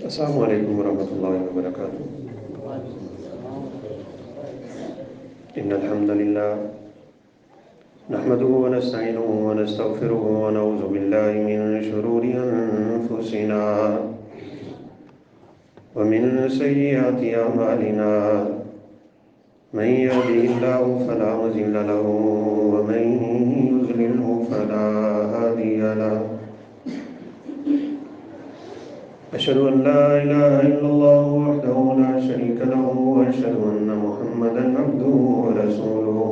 السلام علیکم ورحمۃ اللہ وبرکاتہ۔ ان الحمد للہ نحمده ونستعینه ونستغفره ونعوذ باللہ من شرور انفسنا ومن سیئات اعمالنا من يهده الله فلا مضل له ومن يضلله فلا هادي له أشهد أن لا إله إلا الله وحده لا شريك له وأشهد أن محمدا عبده ورسوله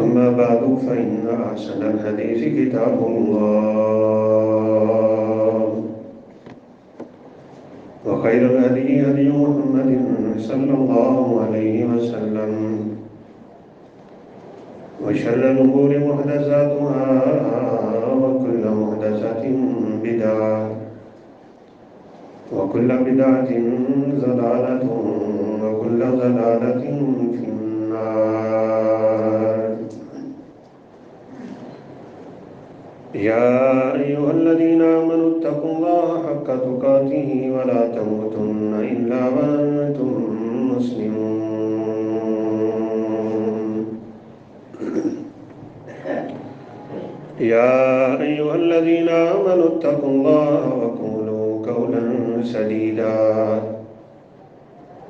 أما بعد فإن أحسن الحديث كتاب الله وخير الهدي هدي محمد صلى الله عليه وسلم وشر الأمور محدثاتها وكل محدثة بدعة وكل بدعة ضلالة وكل ضلالة في النار يا أيها الذين آمنوا اتقوا الله حق تقاته ولا تموتن إلا وأنتم مسلمون يا أيها الذين آمنوا اتقوا الله وقولوا قولا سديدا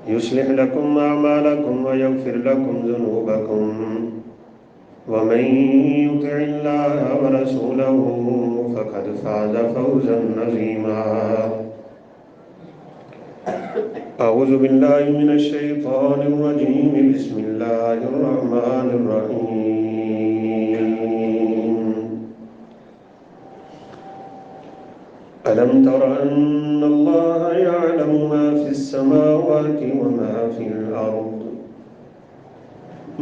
يصلح لكم أعمالكم ويغفر لكم ذنوبكم ومن يطع الله ورسوله فقد فاز فوزا عظيما أعوذ بالله من الشيطان الرجيم بسم الله الرحمن الرحيم ألم تر أن الله يعلم ما في السماوات وما في الأرض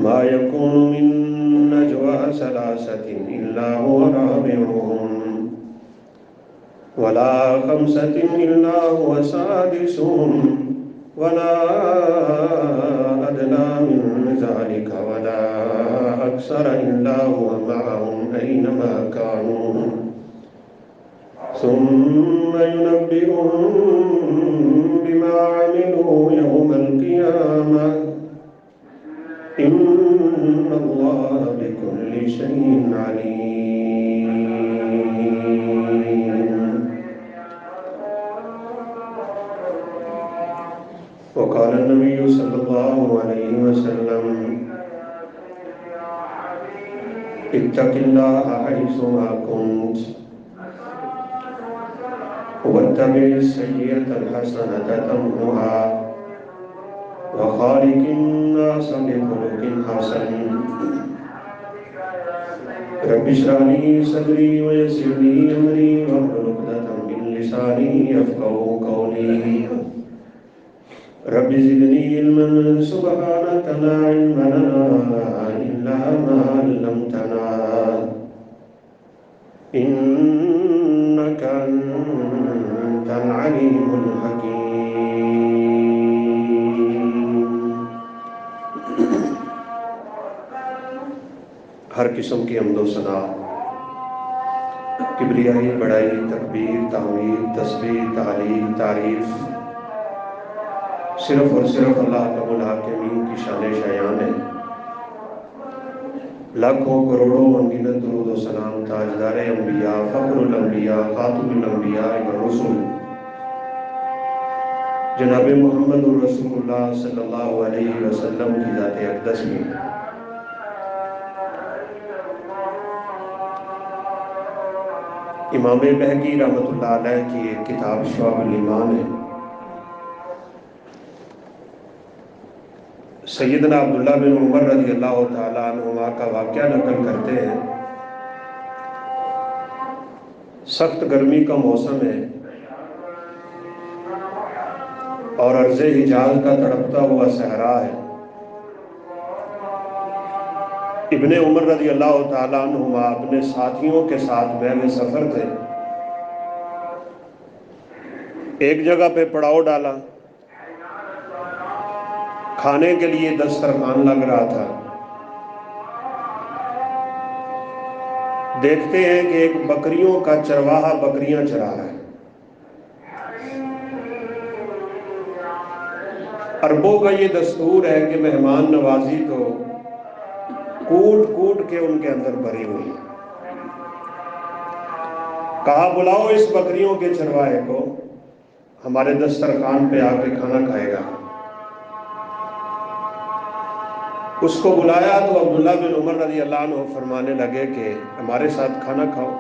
ما يكون من نجوى ثلاثة إلا هو رابعهم ولا خمسة إلا هو سادسهم ولا أدنى من ذلك ولا أكثر إلا هو معهم أينما كانوا ثم ينبئهم بما عملوا يوم القيامة إن الله بكل شيء عليم وقال النبي صلى الله عليه وسلم اتق الله حيثما كنت واتبع السيئة الحسنة تمحها وخالق الناس بخلق حسن رب اشرح لي صدري ويسر لي أمري واحلل عقدة من لساني يفقهوا قولي رب زدني علما سبحانك لا علم لنا إلا ما علمتنا إنك أنت العليم الحكيم۔ ہر قسم کی حمد و ثنا، کبریائی، بڑائی، تکبیر، تحمید، تسبیح، تحلیل، تعریف صرف اور صرف اللہ رب العالمین کی شان شایان ہے۔ لاکھوں کروڑوں انگنت درود و سلام تاجدار انبیاء، فخر الانبیاء، خاتم الانبیاء والرسل جناب محمد رسول اللہ صلی اللہ علیہ وسلم کی ذات اقدس میں امام بہقی رحمۃ اللہ علیہ کی ایک کتاب شعب الایمان ہے۔ سیدنا عبداللہ بن عمر رضی اللہ تعالیٰ عنہما کا واقعہ نقل کرتے ہیں۔ سخت گرمی کا موسم ہے اور ارض حجاز کا تڑپتا ہوا صحرا ہے۔ ابن عمر رضی اللہ تعالیٰ عنہما اپنے ساتھیوں کے ساتھ بحر سفر تھے۔ ایک جگہ پہ پڑاؤ ڈالا، کھانے کے لیے دسترخوان لگ رہا تھا۔ دیکھتے ہیں کہ ایک بکریوں کا چرواہا بکریاں چرا رہا ہے۔ عربوں کا یہ دستور ہے کہ مہمان نوازی تو کوٹ کوٹ کے ان کے اندر بھری ہوئی ہے۔ کہا بلاؤ اس بکریوں کے چرواہے کو، ہمارے دسترخوان پہ آ کے کھانا کھائے گا۔ اس کو بلایا تو عبداللہ بن عمر رضی اللہ عنہ فرمانے لگے کہ ہمارے ساتھ کھانا کھاؤ۔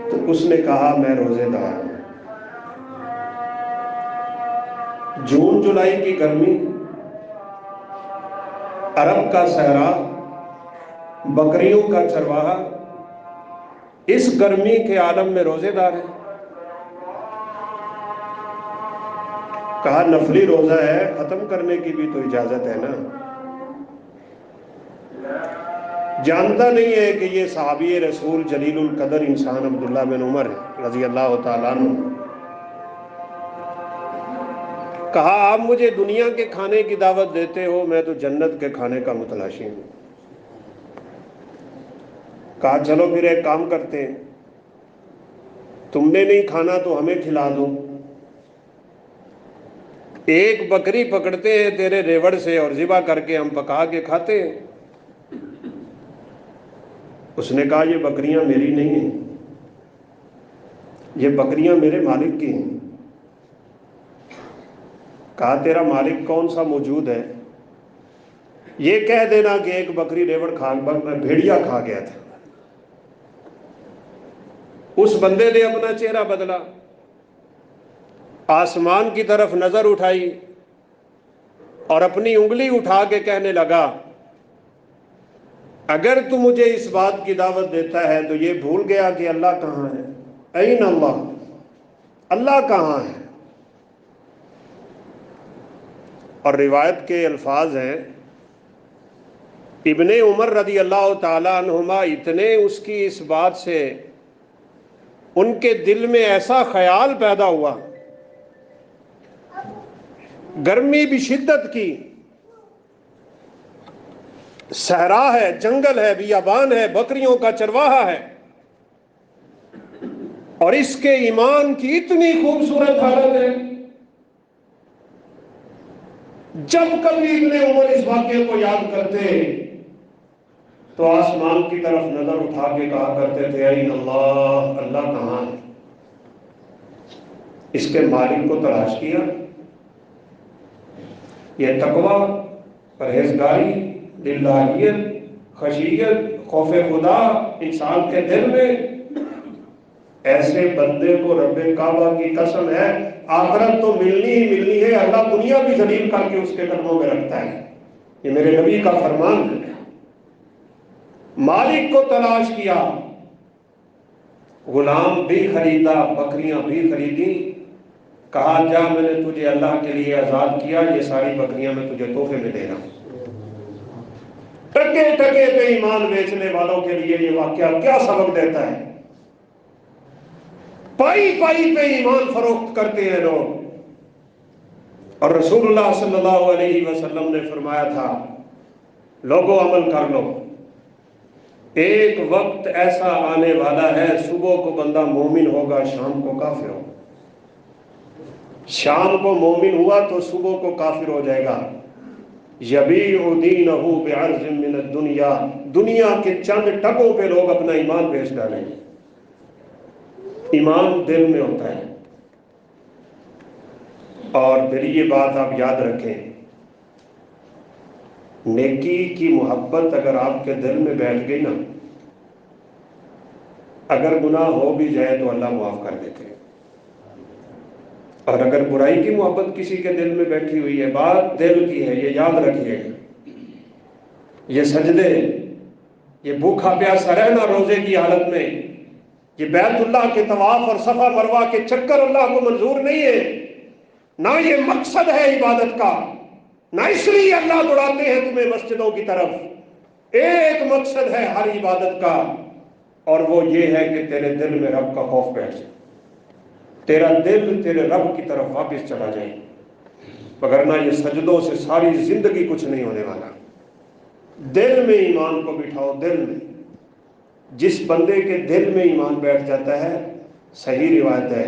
تو اس نے کہا میں روزے دار ہوں۔ جون جولائی کی گرمی، عرب کا صحرا، بکریوں کا چرواہا، اس گرمی کے عالم میں روزے دار ہے۔ کہا نفلی روزہ ہے، ختم کرنے کی بھی تو اجازت ہے نا۔ جانتا نہیں ہے کہ یہ صحابی رسول جلیل القدر انسان عبداللہ بن عمر رضی اللہ تعالیٰ عنہ۔ کہا آپ مجھے دنیا کے کھانے کی دعوت دیتے ہو، میں تو جنت کے کھانے کا متلاشی ہوں۔ کہا چلو پھر ایک کام کرتے ہیں، تم نے نہیں کھانا تو ہمیں کھلا دو۔ ایک بکری پکڑتے ہیں تیرے ریوڑ سے اور ذبح کر کے ہم پکا کے کھاتے ہیں۔ اس نے کہا یہ بکریاں میری نہیں ہیں، یہ بکریاں میرے مالک کی ہیں۔ کہا تیرا مالک کون سا موجود ہے؟ یہ کہہ دینا کہ ایک بکری بھیڑیا کھا گیا تھا۔ اس بندے نے اپنا چہرہ بدلا، آسمان کی طرف نظر اٹھائی اور اپنی انگلی اٹھا کے کہنے لگا اگر تو مجھے اس بات کی دعوت دیتا ہے تو یہ بھول گیا کہ اللہ کہاں ہے؟ این اللہ، اللہ کہاں ہے؟ اور روایت کے الفاظ ہیں ابن عمر رضی اللہ تعالی عنہما اتنے اس کی اس بات سے ان کے دل میں ایسا خیال پیدا ہوا، گرمی بھی شدت کی، صحرا ہے، جنگل ہے، بیابان ہے، بکریوں کا چرواہا ہے، اور اس کے ایمان کی اتنی خوبصورت حالت ہے۔ جب کبھی ابن عمر اس واقعے کو یاد کرتے تو آسمان کی طرف نظر اٹھا کے کہا کرتے تھے این اللہ، اللہ کہاں ہے؟ اس کے مالک کو تلاش کیا۔ یہ تقویٰ، پرہیزگاری، للہیت، خشیت، خوف خدا انسان کے دل میں، ایسے بندے کو رب کعبہ کی قسم ہے آخرت تو ملنی ہی ملنی ہے، اللہ دنیا بھی ذلیل کر کے اس کے قدموں میں رکھتا ہے۔ یہ میرے نبی کا فرمان ہے۔ مالک کو تلاش کیا، غلام بھی خریدا، بکریاں بھی خریدی، کہا جا میں نے تجھے اللہ کے لیے آزاد کیا، یہ ساری بکریاں میں تجھے تحفے میں دے رہا ہوں۔ ٹکے ٹکے پہ ایمان بیچنے والوں کے لیے یہ واقعہ کیا سبق دیتا ہے؟ پائی پائی پہ ایمان فروخت کرتے ہیں لوگ۔ اور رسول اللہ صلی اللہ علیہ وسلم نے فرمایا تھا لوگوں عمل کر لو، ایک وقت ایسا آنے والا ہے صبح کو بندہ مومن ہوگا، شام کو کافر ہوگا، شام کو مومن ہوا تو صبح کو کافر ہو جائے گا۔ یبیع دینہ بعرض من الدنیا، دنیا کے چند ٹکوں پہ لوگ اپنا ایمان بیچ ڈالیں گے۔ ایمان دل میں ہوتا ہے، اور پھر یہ بات آپ یاد رکھیں، نیکی کی محبت اگر آپ کے دل میں بیٹھ گئی نا، اگر گناہ ہو بھی جائے تو اللہ معاف کر دیتے ہیں، اور اگر برائی کی محبت کسی کے دل میں بیٹھی ہوئی ہے، بات دل کی ہے، یہ یاد رکھیے گا۔ یہ سجدے، یہ بھوکا پیاسا رہنا روزے کی حالت میں، یہ بیت اللہ کے طواف اور صفا مروہ کے چکر اللہ کو منظور نہیں ہے، نہ یہ مقصد ہے عبادت کا، نہ اس لیے اللہ دوڑاتے ہیں تمہیں مسجدوں کی طرف۔ ایک مقصد ہے ہر عبادت کا، اور وہ یہ ہے کہ تیرے دل میں رب کا خوف بیٹھ جائے، تیرا دل تیرے رب کی طرف واپس چلا جائے، وگرنہ یہ سجدوں سے ساری زندگی کچھ نہیں ہونے والا۔ دل میں ایمان کو بٹھاؤ، دل میں۔ جس بندے کے دل میں ایمان بیٹھ جاتا ہے، صحیح روایت ہے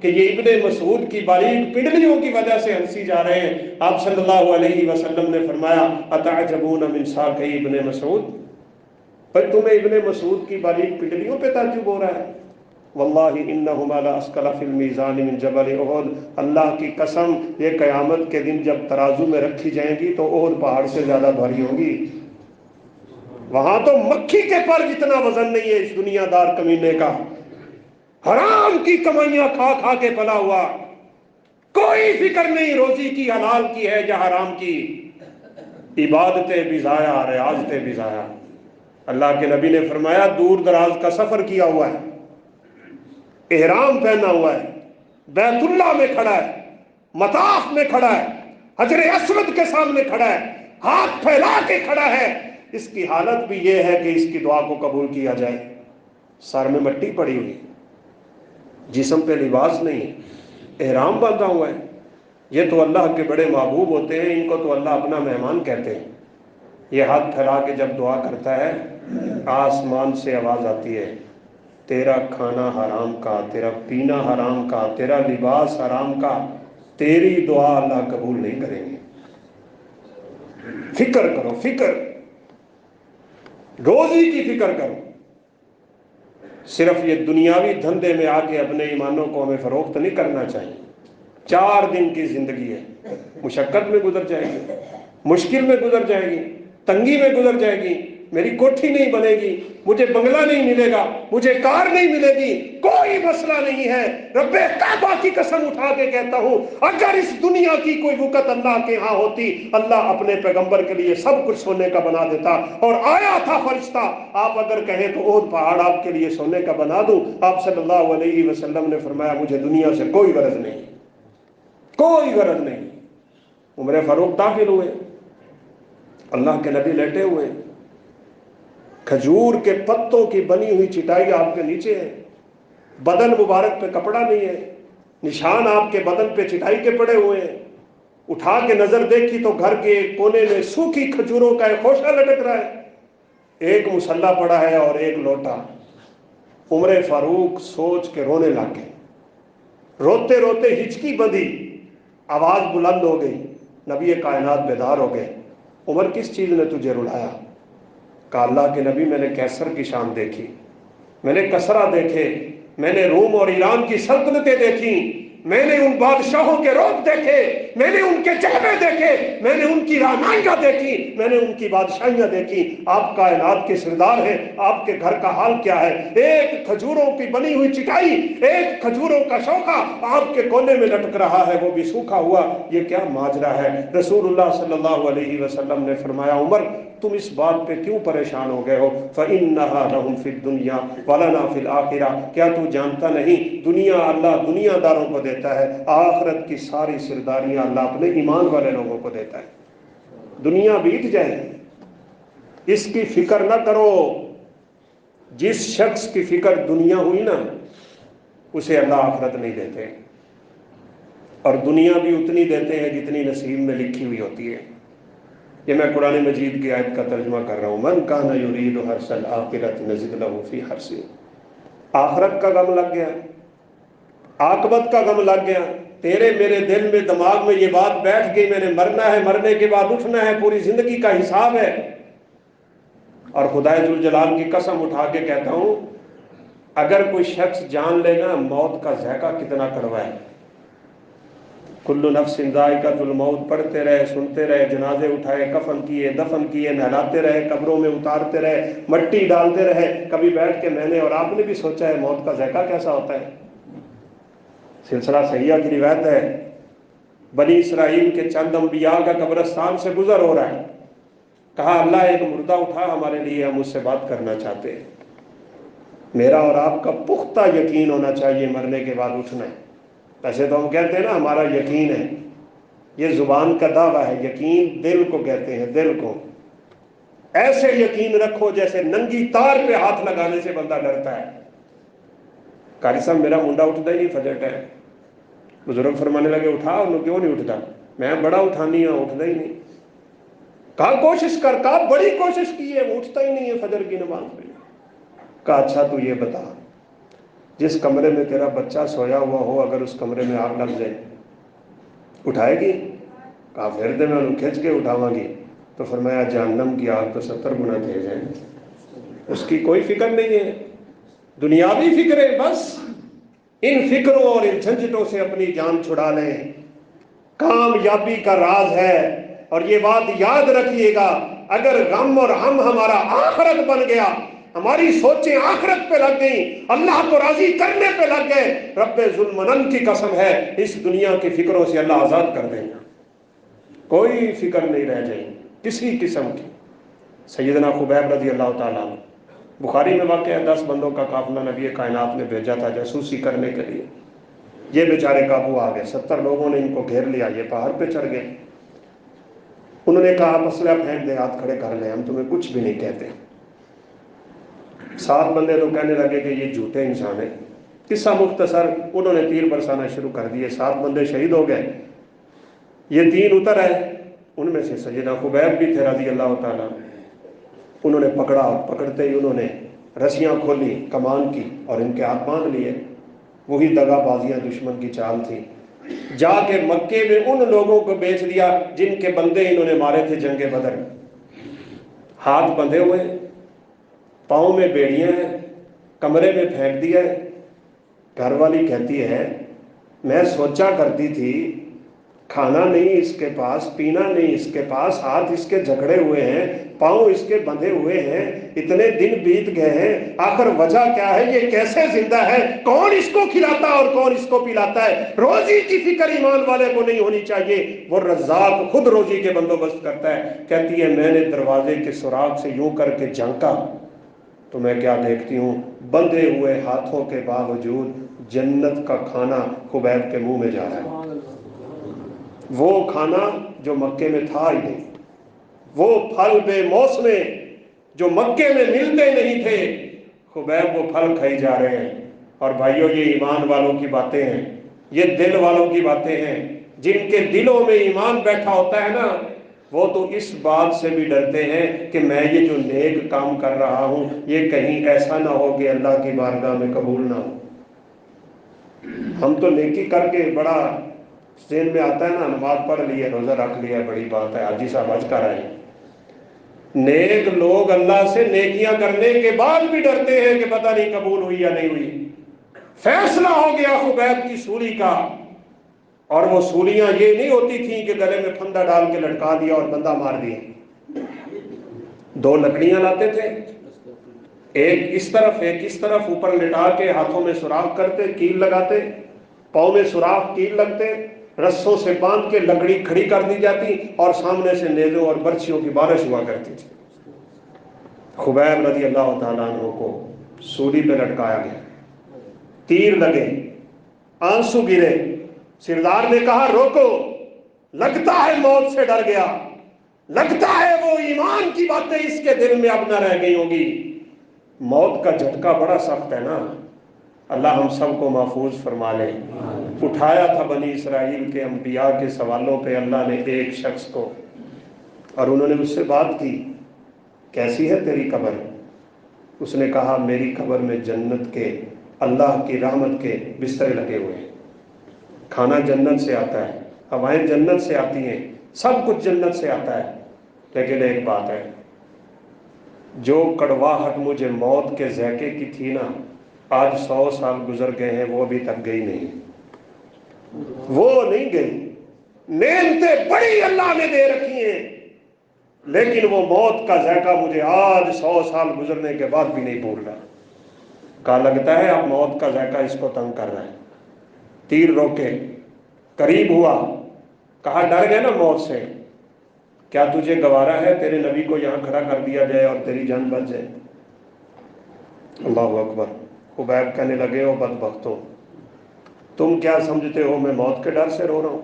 کہ یہ ابن مسعود کی باریک پنڈلیوں کی وجہ سے ہنسی جا رہے ہیں. آپ صلی اللہ علیہ وسلم نے فرمایا اتعجبون من ساقی ابن مسعود، پر تمہیں ابن مسعود کی باریک پنڈلیوں پہ تعجب ہو رہا ہے؟ واللہ انہما لاسقل فی المیزان من جبل احد، اللہ کی قسم یہ قیامت کے دن جب ترازو میں رکھی جائیں گی تو احد پہاڑ سے زیادہ بھاری ہوں گی. وہاں تو مکھی کے پر جتنا وزن نہیں ہے اس دنیا دار کمینے کا، حرام کی کمائیاں کھا کھا کے پلا ہوا، کوئی فکر نہیں روزی کی حلال کی ہے یا حرام کی، عبادتیں بھی ضائع، ریاضتیں بھی ضائع. اللہ کے نبی نے فرمایا دور دراز کا سفر کیا ہوا ہے، احرام پہنا ہوا ہے، بیت اللہ میں کھڑا ہے، مطاف میں کھڑا ہے، حجر اسود کے سامنے کھڑا ہے، ہاتھ پھیلا کے کھڑا ہے، اس کی حالت بھی یہ ہے کہ اس کی دعا کو قبول کیا جائے. سر میں مٹی پڑی ہوئی، جسم پہ لباس نہیں، احرام باندھا ہوا ہے. یہ تو اللہ کے بڑے محبوب ہوتے ہیں، ان کو تو اللہ اپنا مہمان کہتے ہیں. یہ ہاتھ پھیلا کے جب دعا کرتا ہے آسمان سے آواز آتی ہے تیرا کھانا حرام کا، تیرا پینا حرام کا، تیرا لباس حرام کا، تیری دعا اللہ قبول نہیں کریں گے. فکر کرو، فکر، روزی کی فکر کرو. صرف یہ دنیاوی دھندے میں آ کے اپنے ایمانوں کو ہمیں فروخت نہیں کرنا چاہیے. 4 دن کی زندگی ہے، مشقت میں گزر جائے گی، مشکل میں گزر جائے گی، تنگی میں گزر جائے گی. میری کوٹھی نہیں بنے گی، مجھے بنگلہ نہیں ملے گا، مجھے کار نہیں ملے گی، کوئی مسئلہ نہیں ہے. رب کعبہ کی قسم اٹھا کے کہتا ہوں اگر اس دنیا کی کوئی وقت اللہ کے ہاں ہوتی، اللہ اپنے پیغمبر کے لیے سب کچھ سونے کا بنا دیتا. اور آیا تھا فرشتہ، آپ اگر کہیں تو احد پہاڑ آپ کے لیے سونے کا بنا دوں. آپ صلی اللہ علیہ وسلم نے فرمایا مجھے دنیا سے کوئی غرض نہیں، کوئی غرض نہیں. عمر فاروق داخل ہوئے، اللہ کے نبی لیٹے ہوئے، کھجور کے پتوں کی بنی ہوئی چٹائی آپ کے نیچے ہے، بدن مبارک پہ کپڑا نہیں ہے، نشان آپ کے بدن پہ چٹائی کے پڑے ہوئے ہیں. اٹھا کے نظر دیکھی تو گھر کے کونے میں سوکھی کھجوروں کا ایک خوشہ لٹک رہا ہے، ایک مسلح پڑا ہے اور ایک لوٹا. عمر فاروق سوچ کے رونے لگ گئے، روتے روتے ہچکی بندھی، آواز بلند ہو گئی. نبی کائنات بیدار ہو گئے. عمر کس چیز نے تجھے رلایا؟ کہا اللہ کے نبی میں نے کیسر کی شان دیکھی، میں نے کسرا دیکھے، میں نے روم اور ایران کی سلطنتیں دیکھی، میں نے ان بادشاہوں کے روپ دیکھے، میں نے ان کے جہبے دیکھے، میں نے ان کی رانائیاں دیکھی، میں نے ان کی بادشاہیاں دیکھی. آپ کائنات کے سردار ہیں، آپ کے گھر کا حال کیا ہے؟ ایک کھجوروں کی بنی ہوئی چٹائی، ایک کھجوروں کا شوخہ آپ کے کونے میں لٹک رہا ہے، وہ بھی سوکھا ہوا. یہ کیا ماجرا ہے؟ رسول اللہ صلی اللہ علیہ وسلم نے فرمایا عمر تم اس بات پہ کیوں پریشان ہو گئے ہو؟ فَإِنَّهَا لَهُمْ فِي الدُّنْيَا وَلَنَا فِي الْآخِرَةِ، کیا تو جانتا نہیں دنیا اللہ دنیا داروں کو دیتا ہے، آخرت کی ساری سرداریاں اللہ اپنے ایمان والے لوگوں کو دیتا ہے. دنیا بیت جائے، اس کی فکر نہ کرو. جس شخص کی فکر دنیا ہوئی نا اسے اللہ آخرت نہیں دیتے، اور دنیا بھی اتنی دیتے ہیں جتنی نصیب میں لکھی ہوئی ہوتی ہے. یہ میں قرآن مجید کی آیت کا ترجمہ کر رہا ہوں. من کان یرید حرث الآخرۃ نزد لہ فی حرثہ. آخرت کا غم لگ گیا، عاقبت کا غم لگ گیا، تیرے میرے دل میں دماغ میں یہ بات بیٹھ گئی میں نے مرنا ہے، مرنے کے بعد اٹھنا ہے، پوری زندگی کا حساب ہے. اور خدائے ذوالجلال کی قسم اٹھا کے کہتا ہوں اگر کوئی شخص جان لے نا موت کا ذائقہ کتنا کڑوا ہے. کل نفس ذائقۃ الموت پڑھتے رہے، سنتے رہے، جنازے اٹھائے، کفن کیے، دفن کیے، نہلاتے رہے، قبروں میں اتارتے رہے، مٹی ڈالتے رہے. کبھی بیٹھ کے میں نے اور آپ نے بھی سوچا ہے موت کا ذائقہ کیسا ہوتا ہے؟ سلسلہ صحیحہ کی روایت ہے بنی اسرائیل کے چند انبیاء کا قبرستان سے گزر ہو رہا ہے. کہا اللہ ایک مردہ اٹھا ہمارے لیے، ہم اس سے بات کرنا چاہتے ہیں. میرا اور آپ کا پختہ یقین ہونا چاہیے مرنے کے بعد اٹھنا ہے. ویسے تو ہم کہتے ہیں نا ہمارا یقین ہے، یہ زبان کا دعویٰ ہے، یقین دل کو کہتے ہیں، دل کو. ایسے یقین رکھو جیسے ننگی تار پہ ہاتھ لگانے سے بندہ ڈرتا ہے. قاری صاحب میرا منڈا اٹھتا ہی نہیں فجر ٹائم. بزرگ فرمانے لگے اٹھا، انہوں کیوں نہیں اٹھتا؟ میں بڑا اٹھانی ہوں، اٹھتا ہی نہیں. کہا کوشش کر، کہا بڑی کوشش کی ہے، وہ اٹھتا ہی نہیں ہے فجر کی نماز میں. کہا اچھا تو یہ بتا جس کمرے میں تیرا بچہ سویا ہوا ہو اگر اس کمرے میں آگ لگ جائے اٹھائے گی؟ کہا پھر دے میں انہوں کھچ کے اٹھاواں گی. تو فرمایا جہنم کی آگ تو 70 گنا تیز ہے. اس کی کوئی فکر نہیں ہے، دنیاوی فکریں بس. ان فکروں اور ان جھنجھٹوں سے اپنی جان چھڑا لیں. کامیابی کا راز ہے. اور یہ بات یاد رکھیے گا، اگر غم اور ہم ہمارا آخرت بن گیا، ہماری سوچیں آخرت پہ لگ گئیں، اللہ کو راضی کرنے پہ لگ گئے، رب ذوالمنن کی قسم ہے اس دنیا کی فکروں سے اللہ آزاد کر دیں گا. کوئی فکر نہیں رہ جائے کسی قسم کی. سیدنا خبیب رضی اللہ تعالیٰ عنہ، بخاری میں واقع ہے، 10 بندوں کا قافلہ نبی کائنات نے بھیجا تھا جاسوسی کرنے کے لیے. یہ بیچارے قابو آ گئے، 70 لوگوں نے ان کو گھیر لیا، یہ پہاڑ پہ چڑھ گئے. انہوں نے کہا اسلحہ پھینک دے، ہاتھ کھڑے کر لیں، ہم تمہیں کچھ بھی نہیں کہتے. 7 بندے تو کہنے لگے کہ یہ جھوٹے انسان ہیں. قصہ مختصر، انہوں نے تیر برسانا شروع کر دیے، 7 بندے شہید ہو گئے. یہ 3 اتر آئے، ان میں سے سیدنا خبیب بھی تھے رضی اللہ تعالیٰ. انہوں نے پکڑتے ہی انہوں نے رسیاں کھولی کمان کی اور ان کے ہاتھ باندھ لیے. وہی دغا بازیاں دشمن کی چال تھی. جا کے مکے میں ان لوگوں کو بیچ دیا جن کے بندے انہوں نے مارے تھے جنگ بدر. ہاتھ بندھے ہوئے، پاؤں میں بیڑیاں ہیں، کمرے میں پھینک دیا ہے. گھر والی کہتی ہے میں سوچا کرتی تھی کھانا نہیں اس کے پاس، پینا نہیں اس کے پاس، ہاتھ اس کے جکڑے ہوئے ہیں، پاؤں اس کے بندھے ہوئے ہیں، اتنے دن بیت گئے ہیں، آخر وجہ کیا ہے؟ یہ کیسے زندہ ہے؟ کون اس کو کھلاتا ہے اور کون اس کو پلاتا ہے؟ روزی کی فکر ایمان والے کو نہیں ہونی چاہیے، وہ رزاق خود روزی کے بندوبست کرتا ہے. کہتی ہے میں نے دروازے کے سراغ سے یوں کر کے جھانکا تو میں کیا دیکھتی ہوں، بندھے ہوئے ہاتھوں کے باوجود جنت کا کھانا خبیب کے منہ میں جا رہا ہے. وہ کھانا جو مکے میں تھا ہی نہیں، وہ پھل بے موسمے جو مکے میں ملتے نہیں تھے، خبیب وہ پھل کھائی جا رہے ہیں. اور بھائیوں یہ ایمان والوں کی باتیں ہیں، یہ دل والوں کی باتیں ہیں. جن کے دلوں میں ایمان بیٹھا ہوتا ہے نا، وہ تو اس بات سے بھی ڈرتے ہیں کہ میں یہ جو نیک کام کر رہا ہوں یہ کہیں ایسا نہ ہو کہ اللہ کی بارگاہ میں قبول نہ ہو. ہم تو نیکی کر کے بڑا ذہن میں آتا ہے نا، نماز پڑھ لی ہے، روزہ رکھ لیا، بڑی بات ہے، حاجی صاحب حج کر آئے. نیک لوگ اللہ سے نیکیاں کرنے کے بعد بھی ڈرتے ہیں کہ پتہ نہیں قبول ہوئی یا نہیں ہوئی. فیصلہ ہو گیا خبیب کی سولی کا، اور وہ سولیاں یہ نہیں ہوتی تھیں کہ گلے میں پھندا ڈال کے لٹکا دیا اور بندہ مار دیا. 2 لکڑیاں لاتے تھے، ایک اس طرف ایک اس طرف، اوپر لٹا کے ہاتھوں میں سوراخ کرتے، کیل لگاتے، پاؤں میں سوراخ کیل لگتے، رسوں سے باندھ کے لکڑی کھڑی کر دی جاتی اور سامنے سے نیزوں اور برچھیوں کی بارش ہوا کرتی تھی. خبیب رضی اللہ تعالیٰ عنہ کو سولی پہ لٹکایا گیا، تیر لگے، آنسو گرے. سردار نے کہا روکو، لگتا ہے موت سے ڈر گیا، لگتا ہے وہ ایمان کی باتیں اس کے دل میں اب نہ رہ گئی ہوگی. موت کا جھٹکا بڑا سخت ہے نا، اللہ ہم سب کو محفوظ فرما لے. اٹھایا تھا بنی اسرائیل کے انبیاء کے سوالوں پہ اللہ نے ایک شخص کو، اور انہوں نے اس سے بات کی کیسی ہے تیری قبر؟ اس نے کہا میری قبر میں جنت کے، اللہ کی رحمت کے بسترے لگے ہوئے ہیں، کھانا جنت سے آتا ہے، ہوائیں جنت سے آتی ہیں، سب کچھ جنت سے آتا ہے. لیکن ایک بات ہے، جو کڑواہٹ مجھے موت کے ذائقے کی تھی نا، آج 100 سال گزر گئے ہیں وہ ابھی تک گئی نہیں، وہ نہیں گئی. نعمتیں بڑی اللہ نے دے رکھی ہیں، لیکن وہ موت کا ذائقہ مجھے آج 100 سال گزرنے کے بعد بھی نہیں بھول رہا. کہا لگتا ہے اب موت کا ذائقہ اس کو تنگ کر رہا ہے. تیر روکے، قریب ہوا، کہا ڈر گئے نا موت سے، کیا تجھے گوارا ہے تیرے نبی کو یہاں کھڑا کر دیا جائے اور تیری جان بچ جائے؟ اللہ اکبر. خبیب کہنے لگے ہو بدبختو، تم کیا سمجھتے ہو میں موت کے ڈر سے رو رہا ہوں؟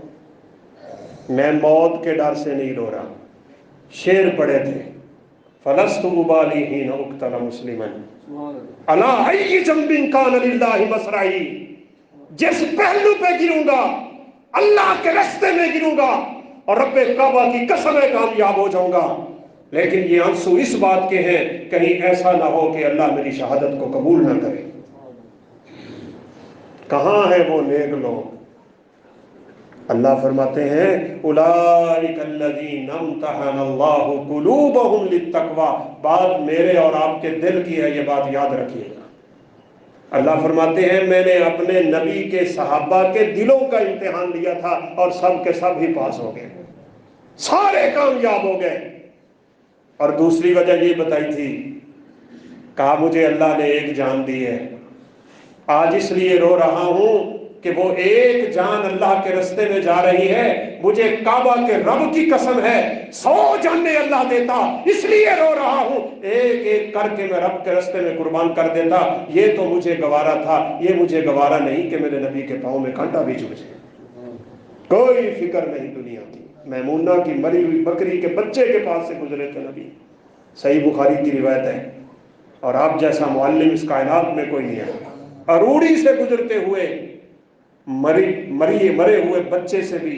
میں موت کے ڈر سے نہیں رو رہا. شعر پڑے تھے، فلست ابالی حین اقتل مسلما علی ای جنب کان للہ مسرعی. جس پہلو پہ گروں گا اللہ کے راستے میں گروں گا اور رب کعبہ کی قسم ہے کامیاب ہو جاؤں گا. لیکن یہ آنسو اس بات کے ہیں کہیں ایسا نہ ہو کہ اللہ میری شہادت کو قبول نہ کرے. کہاں ہے وہ نیک لوگ؟ اللہ فرماتے ہیں اولئک الذین امتحن اللہ قلوبہم للتقوی، بات میرے اور آپ کے دل کی ہے، یہ بات یاد رکھیے گا۔ اللہ فرماتے ہیں میں نے اپنے نبی کے صحابہ کے دلوں کا امتحان لیا تھا اور سب کے سب ہی پاس ہو گئے، سارے کامیاب ہو گئے۔ اور دوسری وجہ یہ بتائی تھی، کہا مجھے اللہ نے ایک جان دی ہے، آج اس لیے رو رہا ہوں کہ وہ ایک جان اللہ کے رستے میں جا رہی ہے، مجھے کعبہ کے رب کی قسم ہے 100 جانیں اللہ دیتا، اس لیے رو رہا ہوں، ایک ایک کر کے میں رب کے رستے میں قربان کر دیتا، یہ تو مجھے گوارا تھا، یہ مجھے گوارا نہیں کہ میرے نبی کے پاؤں میں کانٹا بھی چبھ جائے۔ کوئی فکر نہیں دنیا کی۔ میمونہ کی مری ہوئی بکری کے بچے کے پاس سے گزرے تھے نبی، صحیح بخاری کی روایت ہے، اور آپ جیسا معلم اس کائنات میں کوئی نہیں ہے۔ اروڑی سے گزرتے ہوئے مرے ہوئے بچے سے بھی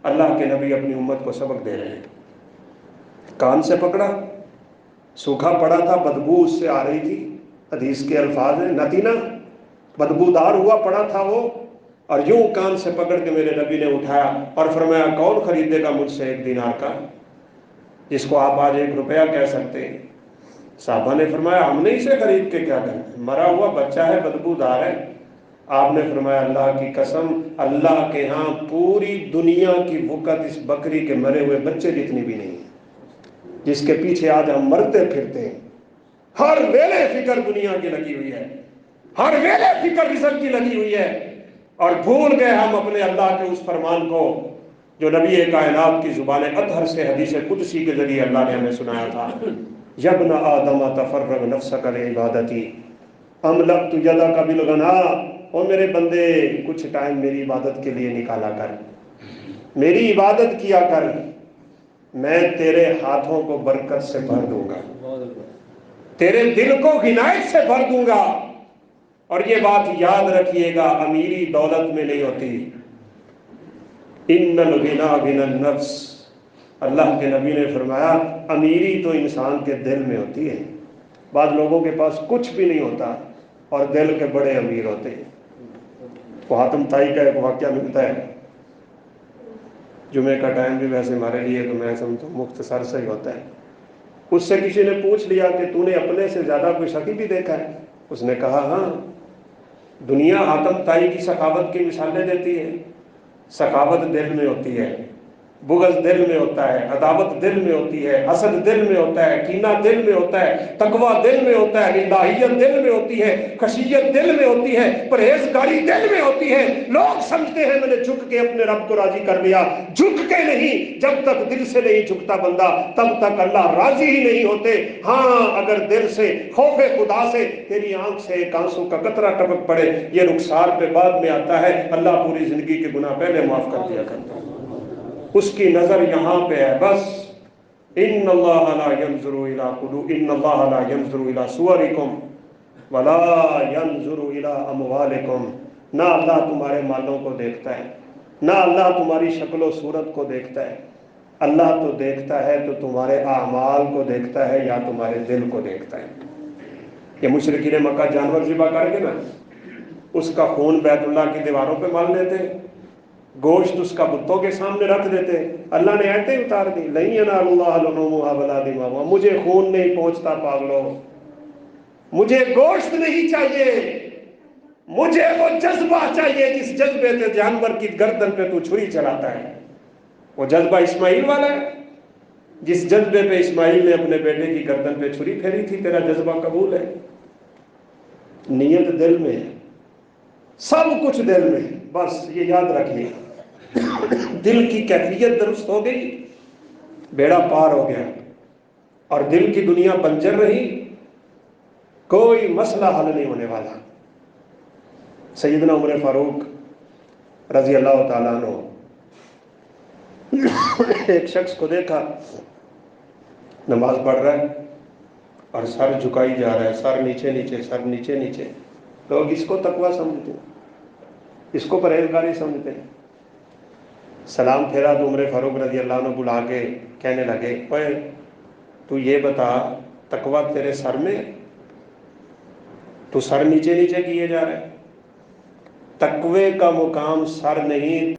اللہ کے نبی اپنی امت کو سبق دے رہے ہیں۔ کان سے پکڑا، سوکھا پڑا تھا، بدبو اس سے آ رہی تھی، حدیث کے الفاظ ہیں نتینا، بدبودار ہوا پڑا تھا وہ، اور یوں کان سے پکڑ کے میرے نبی نے اٹھایا اور فرمایا کون خریدے گا مجھ سے 1 دینار کا، جس کو آپ آج 1 روپیہ کہہ سکتے ہیں؟ صحابہ نے فرمایا ہم نے اسے خرید کے کیا کرنا، مرا ہوا بچہ ہے، بدبودار ہے۔ آپ نے فرمایا اللہ کی قسم، اللہ کے ہاں پوری دنیا کی وقت اس بکری کے مرے ہوئے بچے جتنی بھی نہیں ہے، جس کے پیچھے آج ہم مرتے پھرتے ہیں۔ ہر ویلے فکر دنیا کی لگی ہوئی ہے، ہر ویلے فکر رزق کی لگی ہوئی ہے، اور بھول گئے ہم اپنے اللہ کے اس فرمان کو جو نبی کائنات کی زبان اطہر سے حدیث قدسی کے ذریعے اللہ نے ہمیں سنایا تھا، یا ابن آدم تفرغ نفسک لعبادتی املأت یدک بالغنا، او میرے بندے کچھ ٹائم میری عبادت کے لیے نکالا کر، میری عبادت کیا کر، میں تیرے ہاتھوں کو برکت سے بھر دوں گا، تیرے دل کو عنایت سے بھر دوں گا۔ اور یہ بات یاد رکھیے گا، امیری دولت میں نہیں ہوتی، ان الغنی غنی النفس، اللہ کے نبی نے فرمایا امیری تو انسان کے دل میں ہوتی ہے۔ بعض لوگوں کے پاس کچھ بھی نہیں ہوتا اور دل کے بڑے امیر ہوتے ہیں۔ وہ حاتم طائی کا ایک واقعہ ملتا ہے، جمعے کا ٹائم بھی ویسے ہمارے لیے تو میں سمجھتا ہوں مختصر سے ہی ہوتا ہے۔ اس سے کسی نے پوچھ لیا کہ تو نے اپنے سے زیادہ کوئی سخی بھی دیکھا ہے؟ اس نے کہا ہاں، دنیا حاتم طائی کی سخاوت کی مثالیں دیتی ہے، سخاوت دل میں ہوتی ہے، بغض دل میں ہوتا ہے، عداوت دل میں ہوتی ہے، حسد دل میں ہوتا ہے، کینہ دل میں ہوتا ہے، تقویٰ دل میں ہوتا ہے، الہیت دل میں ہوتی ہے، خشیت دل میں ہوتی ہے، پرہیزگاری دل میں ہوتی ہے۔ لوگ سمجھتے ہیں میں نے جھک کے اپنے رب کو راضی کر لیا، جھک کے نہیں، جب تک دل سے نہیں جھکتا بندہ تب تک اللہ راضی ہی نہیں ہوتے۔ ہاں اگر دل سے خوف خدا سے تیری آنکھ سے ایک آنسو کا قطرہ ٹپک پڑے، یہ رخسار پہ بعد میں آتا ہے، اللہ پوری زندگی کے گناہ پہلے معاف کر دیا کرتا ہے، اس کی نظر یہاں پہ ہے بس۔ ان اللہ لا ينظر الى قلوب، ان اللہ لا ينظر الى صورکم ولا ينظر الى اموالکم، نہ اللہ تمہارے مالوں کو دیکھتا ہے، نہ اللہ تمہاری شکل و صورت کو دیکھتا ہے، اللہ تو دیکھتا ہے تو تمہارے اعمال کو دیکھتا ہے یا تمہارے دل کو دیکھتا ہے۔ یہ مشرکین مکہ جانور ذبح کر کے نا اس کا خون بیت اللہ کی دیواروں پہ مال لیتے، گوشت اس کا بتوں کے سامنے رکھ دیتے، اللہ نے آیتیں اتار دی لَن يَنَالَ اللَّهَ لُحُومُهَا وَلَا دِمَاؤُهَا، مجھے خون نہیں پہنچتا پاگلو، مجھے گوشت نہیں چاہیے، مجھے وہ جذبہ چاہیے جس جذبے سے جانور کی گردن پہ تو چھری چلاتا ہے۔ وہ جذبہ اسماعیل والا ہے، جس جذبے پہ اسماعیل نے اپنے بیٹے کی گردن پہ چھری پھیری تھی، تیرا جذبہ قبول ہے؟ نیت دل میں ہے، سب کچھ دل میں ہے، بس یہ یاد رکھیے، دل کی کیفیت درست ہو گئی، بیڑا پار ہو گیا، اور دل کی دنیا بنجر رہی، کوئی مسئلہ حل نہیں ہونے والا۔ سیدنا عمر فاروق رضی اللہ تعالیٰ عنہ ایک شخص کو دیکھا نماز پڑھ رہا ہے اور سر جھکائی جا رہا ہے، سر نیچے نیچے، سر نیچے نیچے، لوگ اس کو تقویٰ سمجھتے ہیں، اس کو پرہیزگاری سمجھتے ہیں۔ سلام پھیرا تو عمر فاروق رضی اللہ عنہ بلا کے کہنے لگے اوے تو یہ بتا تقویٰ تیرے سر میں، تو سر نیچے نیچے کیے جا رہے، تقوی کا مقام سر نہیں